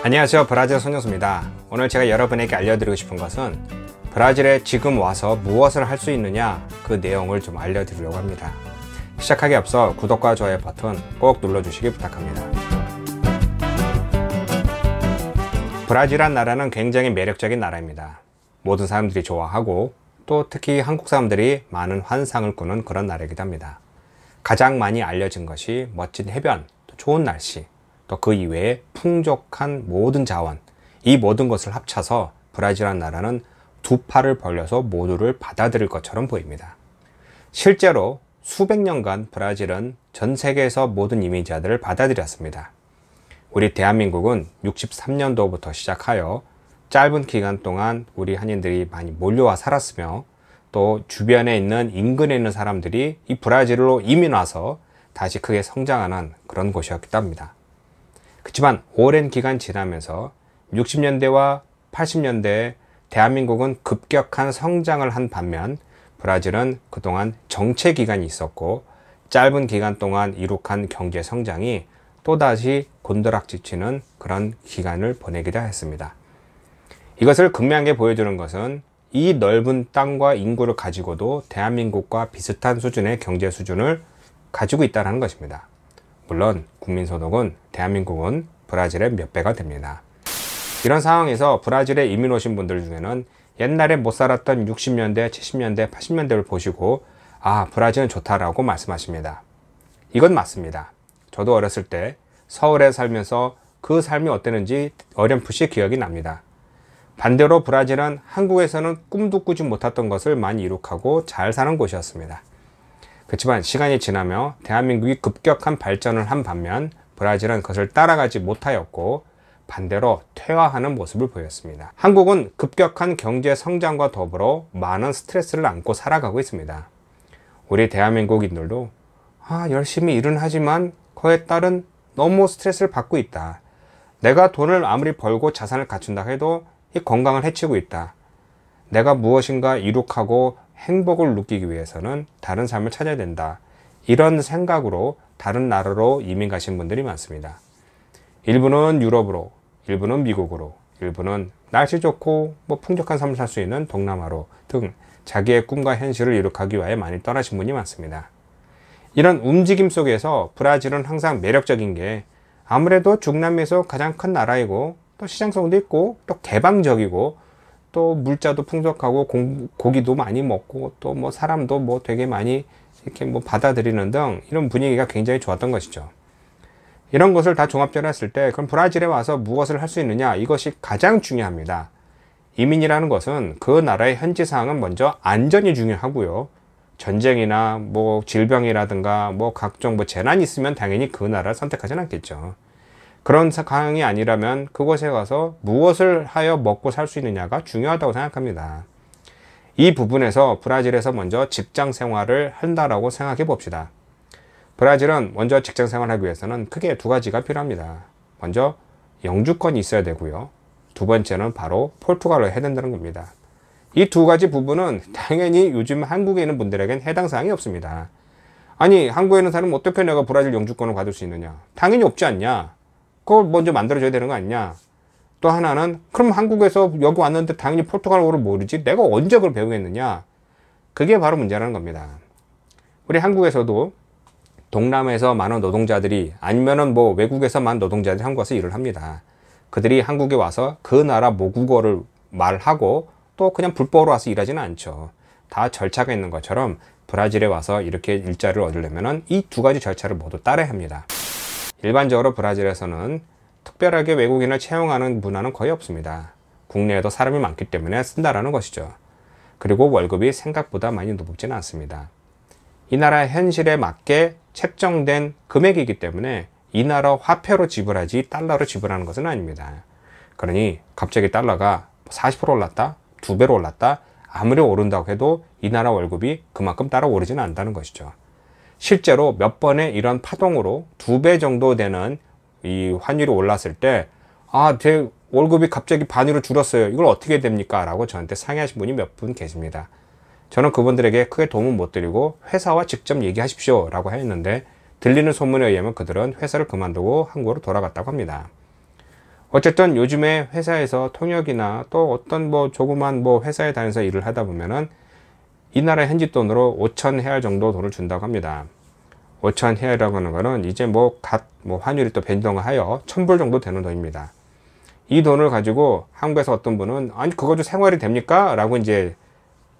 안녕하세요, 브라질 손영수입니다. 오늘 제가 여러분에게 알려드리고 싶은 것은 브라질에 지금 와서 무엇을 할 수 있느냐, 그 내용을 좀 알려드리려고 합니다. 시작하기 앞서 구독과 좋아요 버튼 꼭 눌러주시기 부탁합니다. 브라질이란 나라는 굉장히 매력적인 나라입니다. 모든 사람들이 좋아하고 또 특히 한국 사람들이 많은 환상을 꾸는 그런 나라이기도 합니다. 가장 많이 알려진 것이 멋진 해변, 또 좋은 날씨, 또 그 이외에 풍족한 모든 자원, 이 모든 것을 합쳐서 브라질이라는 나라는 두 팔을 벌려서 모두를 받아들일 것처럼 보입니다. 실제로 수백 년간 브라질은 전 세계에서 모든 이민자들을 받아들였습니다. 우리 대한민국은 63년도부터 시작하여 짧은 기간 동안 우리 한인들이 많이 몰려와 살았으며, 또 주변에 있는 인근에 있는 사람들이 이 브라질로 이민 와서 다시 크게 성장하는 그런 곳이었기도 합니다. 그렇지만 오랜 기간 지나면서 60년대와 80년대에 대한민국은 급격한 성장을 한 반면 브라질은 그동안 정체 기간이 있었고, 짧은 기간 동안 이룩한 경제 성장이 또다시 곤두락지치는 그런 기간을 보내기도 했습니다. 이것을 극명하게 보여주는 것은 이 넓은 땅과 인구를 가지고도 대한민국과 비슷한 수준의 경제 수준을 가지고 있다는 것입니다. 물론 국민소득은 대한민국은 브라질의 몇 배가 됩니다. 이런 상황에서 브라질에 이민 오신 분들 중에는 옛날에 못 살았던 60년대, 70년대, 80년대를 보시고 브라질은 좋다라고 말씀하십니다. 이건 맞습니다. 저도 어렸을 때 서울에 살면서 그 삶이 어땠는지 어렴풋이 기억이 납니다. 반대로 브라질은 한국에서는 꿈도 꾸지 못했던 것을 많이 이룩하고 잘 사는 곳이었습니다. 그렇지만 시간이 지나며 대한민국이 급격한 발전을 한 반면 브라질은 그것을 따라가지 못하였고 반대로 퇴화하는 모습을 보였습니다. 한국은 급격한 경제 성장과 더불어 많은 스트레스를 안고 살아가고 있습니다. 우리 대한민국인들도 열심히 일은 하지만 그에 따른 너무 스트레스를 받고 있다. 내가 돈을 아무리 벌고 자산을 갖춘다 해도 이 건강을 해치고 있다. 내가 무엇인가 이룩하고 행복을 느끼기 위해서는 다른 삶을 찾아야 된다. 이런 생각으로 다른 나라로 이민 가신 분들이 많습니다. 일부는 유럽으로, 일부는 미국으로, 일부는 날씨 좋고 풍족한 삶을 살 수 있는 동남아로 등 자기의 꿈과 현실을 이룩하기 위해 많이 떠나신 분이 많습니다. 이런 움직임 속에서 브라질은 항상 매력적인 게 아무래도 중남미에서 가장 큰 나라이고 또 시장성도 있고 또 개방적이고 또 물자도 풍족하고 고기도 많이 먹고 또 사람도 되게 많이 이렇게 받아들이는 등 이런 분위기가 굉장히 좋았던 것이죠. 이런 것을 다 종합적으로 했을 때 그럼 브라질에 와서 무엇을 할 수 있느냐, 이것이 가장 중요합니다. 이민이라는 것은 그 나라의 현지 상황은 먼저 안전이 중요하고요. 전쟁이나 질병이라든가 각종 재난이 있으면 당연히 그 나라를 선택하지는 않겠죠. 그런 상황이 아니라면 그곳에 가서 무엇을 하여 먹고 살 수 있느냐가 중요하다고 생각합니다. 이 부분에서 브라질에서 먼저 직장 생활을 한다라고 생각해 봅시다. 브라질은 먼저 직장 생활을 하기 위해서는 크게 두 가지가 필요합니다. 먼저 영주권이 있어야 되고요. 두 번째는 바로 포르투갈어를 해야 된다는 겁니다. 이 두 가지 부분은 당연히 요즘 한국에 있는 분들에겐 해당 사항이 없습니다. 아니, 한국에 있는 사람은 어떻게 내가 브라질 영주권을 받을 수 있느냐? 당연히 없지 않냐? 그걸 먼저 만들어줘야 되는 거 아니냐? 또 하나는 그럼 한국에서 여기 왔는데 당연히 포르투갈어를 모르지? 내가 언제 그걸 배우겠느냐? 그게 바로 문제라는 겁니다. 우리 한국에서도 동남아에서 많은 노동자들이 아니면은 외국에서 많은 노동자들이 한국 와서 일을 합니다. 그들이 한국에 와서 그 나라 모국어를 말하고 또 그냥 불법으로 와서 일하지는 않죠. 다 절차가 있는 것처럼 브라질에 와서 이렇게 일자리를 얻으려면은 이 두 가지 절차를 모두 따라야 합니다. 일반적으로 브라질에서는 특별하게 외국인을 채용하는 문화는 거의 없습니다. 국내에도 사람이 많기 때문에 쓴다라는 것이죠. 그리고 월급이 생각보다 많이 높지는 않습니다. 이 나라의 현실에 맞게 책정된 금액이기 때문에 이 나라 화폐로 지불하지 달러로 지불하는 것은 아닙니다. 그러니 갑자기 달러가 40% 올랐다, 2배로 올랐다, 아무리 오른다고 해도 이 나라 월급이 그만큼 따라 오르지는 않는다는 것이죠. 실제로 몇 번의 이런 파동으로 2배 정도 되는 이 환율이 올랐을 때 제 월급이 갑자기 반으로 줄었어요. 이걸 어떻게 됩니까? 라고 저한테 상의하신 분이 몇 분 계십니다. 저는 그분들에게 크게 도움은 못 드리고 회사와 직접 얘기하십시오 라고 했는데, 들리는 소문에 의하면 그들은 회사를 그만두고 한국으로 돌아갔다고 합니다. 어쨌든 요즘에 회사에서 통역이나 또 어떤 뭐 조그만 뭐 회사에 다녀서 일을 하다 보면은 이 나라 현지 돈으로 5천 헤알 정도 돈을 준다고 합니다. 5천 헤알이라고 하는 거는 이제 뭐 환율이 또 변동하여 1,000불 정도 되는 돈입니다. 이 돈을 가지고 한국에서 어떤 분은 아니 그거 좀 생활이 됩니까? 라고 이제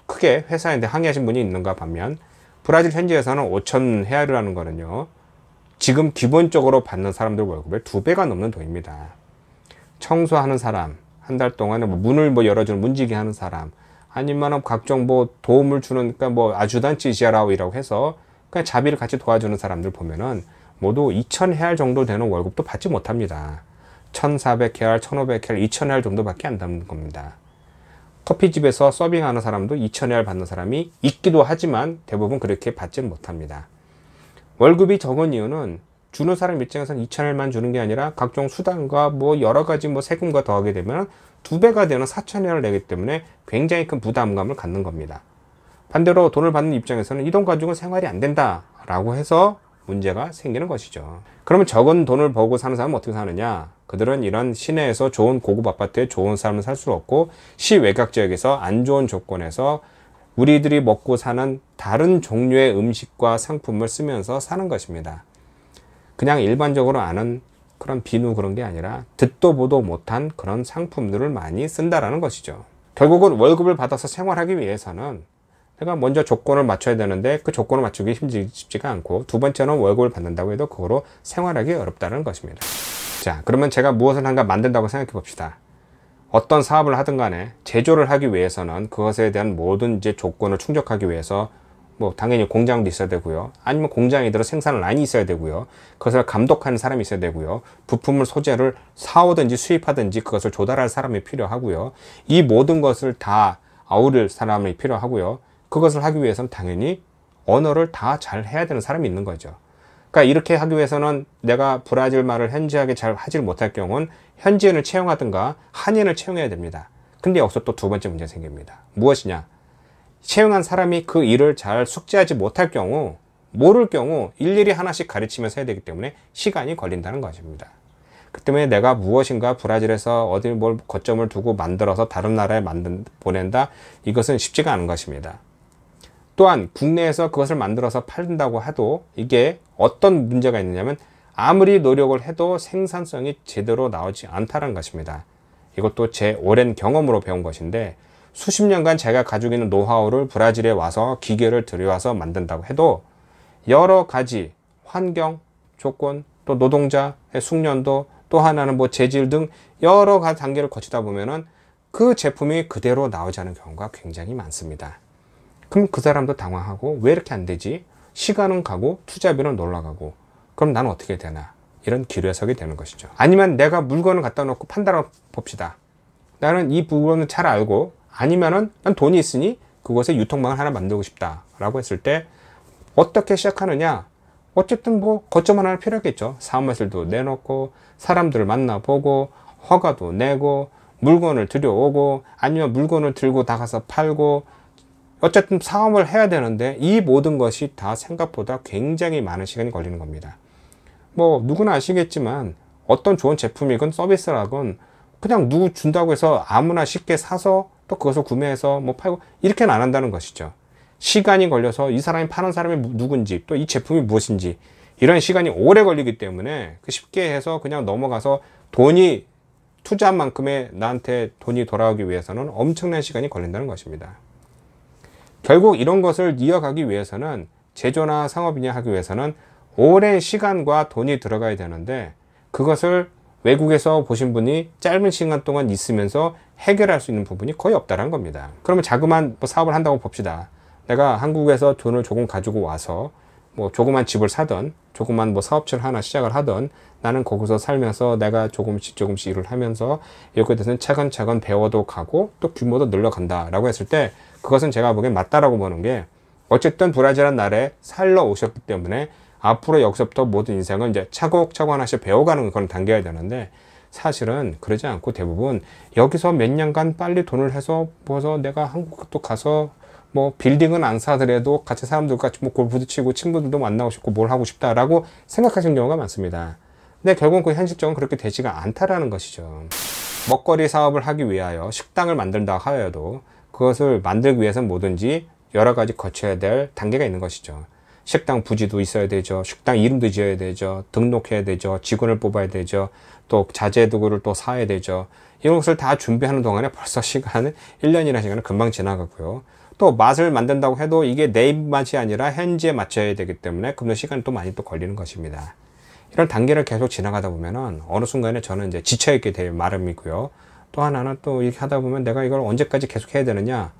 크게 회사에 항의하신 분이 있는가 반면 브라질 현지에서는 5천 헤알이라는 거는요, 지금 기본적으로 받는 사람들 월급의 2배가 넘는 돈입니다. 청소하는 사람, 한 달 동안에 뭐 문을 뭐 열어주는 문지기 하는 사람, 아니면 각종 뭐 도움을 주는, 그러니까 뭐 아주단치시아라오이라고 해서 그냥 자비를 같이 도와주는 사람들 보면은 모두 2천 헤알 정도 되는 월급도 받지 못합니다. 1,400 헤알, 1,500 헤알, 2천 헤알 정도밖에 안 되는 겁니다. 커피집에서 서빙하는 사람도 2천 헤알 받는 사람이 있기도 하지만 대부분 그렇게 받지는 못합니다. 월급이 적은 이유는 주는 사람 입장에서는 2천 헤알만 주는 게 아니라 각종 수당과 뭐 여러 가지 뭐 세금과 더하게 되면 2배가 되는 4천 헤알을 내기 때문에 굉장히 큰 부담감을 갖는 겁니다. 반대로 돈을 받는 입장에서는 이 돈 가지고는 생활이 안 된다라고 해서 문제가 생기는 것이죠. 그러면 적은 돈을 벌고 사는 사람은 어떻게 사느냐? 그들은 이런 시내에서 좋은 고급 아파트에 좋은 삶을 살 수 없고 시외곽 지역에서 안 좋은 조건에서 우리들이 먹고 사는 다른 종류의 음식과 상품을 쓰면서 사는 것입니다. 그냥 일반적으로 아는 그런 비누 그런 게 아니라 듣도 보도 못한 그런 상품들을 많이 쓴다라는 것이죠. 결국은 월급을 받아서 생활하기 위해서는 내가 먼저 조건을 맞춰야 되는데 그 조건을 맞추기 쉽지가 않고, 두 번째는 월급을 받는다고 해도 그거로 생활하기 어렵다는 것입니다. 자, 그러면 제가 무엇을 한가 만든다고 생각해 봅시다. 어떤 사업을 하든 간에 제조를 하기 위해서는 그것에 대한 모든 이제 조건을 충족하기 위해서 뭐 당연히 공장도 있어야 되고요. 아니면 공장에 들어 생산을 라인이 있어야 되고요. 그것을 감독하는 사람이 있어야 되고요. 부품을 소재를 사오든지 수입하든지 그것을 조달할 사람이 필요하고요. 이 모든 것을 다 아우를 사람이 필요하고요. 그것을 하기 위해서는 당연히 언어를 다 잘 해야 되는 사람이 있는 거죠. 그러니까 이렇게 하기 위해서는 내가 브라질 말을 현지하게 잘 하지 못할 경우는 현지인을 채용하든가 한인을 채용해야 됩니다. 근데 여기서 또 두 번째 문제가 생깁니다. 무엇이냐? 채용한 사람이 그 일을 잘 숙지하지 못할 경우, 모를 경우 일일이 하나씩 가르치면서 해야 되기 때문에 시간이 걸린다는 것입니다. 그 때문에 내가 무엇인가 브라질에서 어디 뭘 거점을 두고 만들어서 다른 나라에 보낸다? 이것은 쉽지가 않은 것입니다. 또한 국내에서 그것을 만들어서 팔린다고 해도 이게 어떤 문제가 있느냐면 아무리 노력을 해도 생산성이 제대로 나오지 않다는 것입니다. 이것도 제 오랜 경험으로 배운 것인데, 수십 년간 제가 가지고 있는 노하우를 브라질에 와서 기계를 들여와서 만든다고 해도 여러 가지 환경, 조건, 또 노동자의 숙련도, 또 하나는 뭐 재질 등 여러 가지 단계를 거치다 보면은 그 제품이 그대로 나오지 않은 경우가 굉장히 많습니다. 그럼 그 사람도 당황하고 왜 이렇게 안 되지? 시간은 가고 투자비는 올라가고, 그럼 나는 어떻게 되나? 이런 기로에 서게 되는 것이죠. 아니면 내가 물건을 갖다 놓고 판단해 봅시다. 나는 이 물건을 잘 알고, 아니면은 난 돈이 있으니 그것의 유통망을 하나 만들고 싶다 라고 했을 때 어떻게 시작하느냐? 어쨌든 뭐 거점 하나 필요하겠죠. 사무실도 내놓고 사람들을 만나보고 허가도 내고 물건을 들여오고 아니면 물건을 들고 나가서 팔고, 어쨌든 사업을 해야 되는데 이 모든 것이 다 생각보다 굉장히 많은 시간이 걸리는 겁니다. 뭐 누구나 아시겠지만 어떤 좋은 제품이건 서비스라건 그냥 누구 준다고 해서 아무나 쉽게 사서 또 그것을 구매해서 뭐 팔고 이렇게는 안 한다는 것이죠. 시간이 걸려서 이 사람이 파는 사람이 누군지, 또 이 제품이 무엇인지 이런 시간이 오래 걸리기 때문에 쉽게 해서 그냥 넘어가서 돈이 투자한 만큼의 나한테 돈이 돌아오기 위해서는 엄청난 시간이 걸린다는 것입니다. 결국 이런 것을 이어가기 위해서는, 제조나 상업이냐 하기 위해서는 오랜 시간과 돈이 들어가야 되는데, 그것을 외국에서 보신 분이 짧은 시간 동안 있으면서 해결할 수 있는 부분이 거의 없다는 겁니다. 그러면 자그마한 사업을 한다고 봅시다. 내가 한국에서 돈을 조금 가지고 와서 뭐 조그만 집을 사든 조그만 뭐 사업체를 하나 시작을 하든, 나는 거기서 살면서 내가 조금씩 일을 하면서 여기에 대해서는 차근차근 배워도 가고 또 규모도 늘려간다 라고 했을 때, 그것은 제가 보기엔 맞다라고 보는 게, 어쨌든 브라질이라는 나라에 살러 오셨기 때문에 앞으로 여기서부터 모든 인생을 이제 차곡차곡 하나씩 배워가는 그런 단계가 되는데, 사실은 그러지 않고 대부분 여기서 몇 년간 빨리 돈을 해서 모아서 내가 한국도 가서 뭐 빌딩은 안 사더라도 같이 사람들과 같이 뭐 골 부딪히고 친구들도 만나고 싶고 뭘 하고 싶다라고 생각하시는 경우가 많습니다. 근데 결국은 그 현실적으로 그렇게 되지가 않다라는 것이죠. 먹거리 사업을 하기 위하여 식당을 만든다 하여도 그것을 만들기 위해서는 뭐든지 여러 가지 거쳐야 될 단계가 있는 것이죠. 식당 부지도 있어야 되죠. 식당 이름도 지어야 되죠. 등록해야 되죠. 직원을 뽑아야 되죠. 또 자재 도구를 또 사야 되죠. 이런 것을 다 준비하는 동안에 벌써 시간은 1년이라는 시간은 금방 지나가고요. 또 맛을 만든다고 해도 이게 내 입맛이 아니라 현지에 맞춰야 되기 때문에 그런 시간이 또 많이 또 걸리는 것입니다. 이런 단계를 계속 지나가다 보면은 어느 순간에 저는 이제 지쳐있게 될 마름이고요. 또 하나는 또 이렇게 하다 보면 내가 이걸 언제까지 계속 해야 되느냐?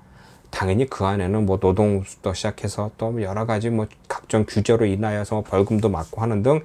당연히 그 안에는 뭐 노동부터 시작해서 또 여러 가지 뭐 각종 규제로 인하여서 벌금도 맞고 하는 등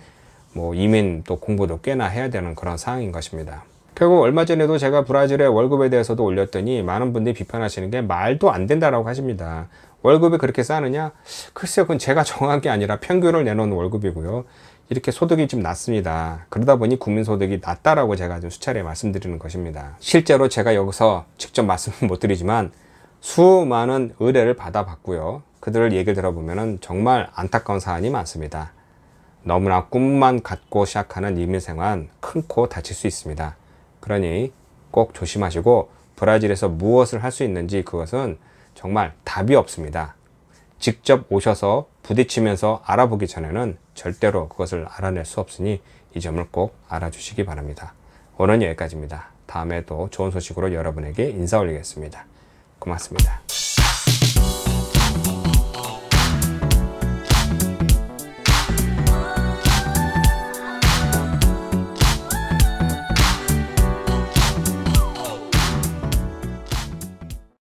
뭐 이민 또 공부도 꽤나 해야 되는 그런 상황인 것입니다. 결국 얼마 전에도 제가 브라질의 월급에 대해서도 올렸더니 많은 분들이 비판하시는 게 말도 안 된다라고 하십니다. 월급이 그렇게 싸느냐? 글쎄요, 그건 제가 정한 게 아니라 평균을 내놓은 월급이고요. 이렇게 소득이 좀 낮습니다. 그러다 보니 국민소득이 낮다라고 제가 좀 수차례 말씀드리는 것입니다. 실제로 제가 여기서 직접 말씀을 못 드리지만 수많은 의뢰를 받아봤고요. 그들을 얘기를 들어보면 정말 안타까운 사안이 많습니다. 너무나 꿈만 갖고 시작하는 이민생활은 큰 코 다칠 수 있습니다. 그러니 꼭 조심하시고 브라질에서 무엇을 할 수 있는지 그것은 정말 답이 없습니다. 직접 오셔서 부딪히면서 알아보기 전에는 절대로 그것을 알아낼 수 없으니 이 점을 꼭 알아주시기 바랍니다. 오늘은 여기까지입니다. 다음에 또 좋은 소식으로 여러분에게 인사 올리겠습니다. 고맙습니다.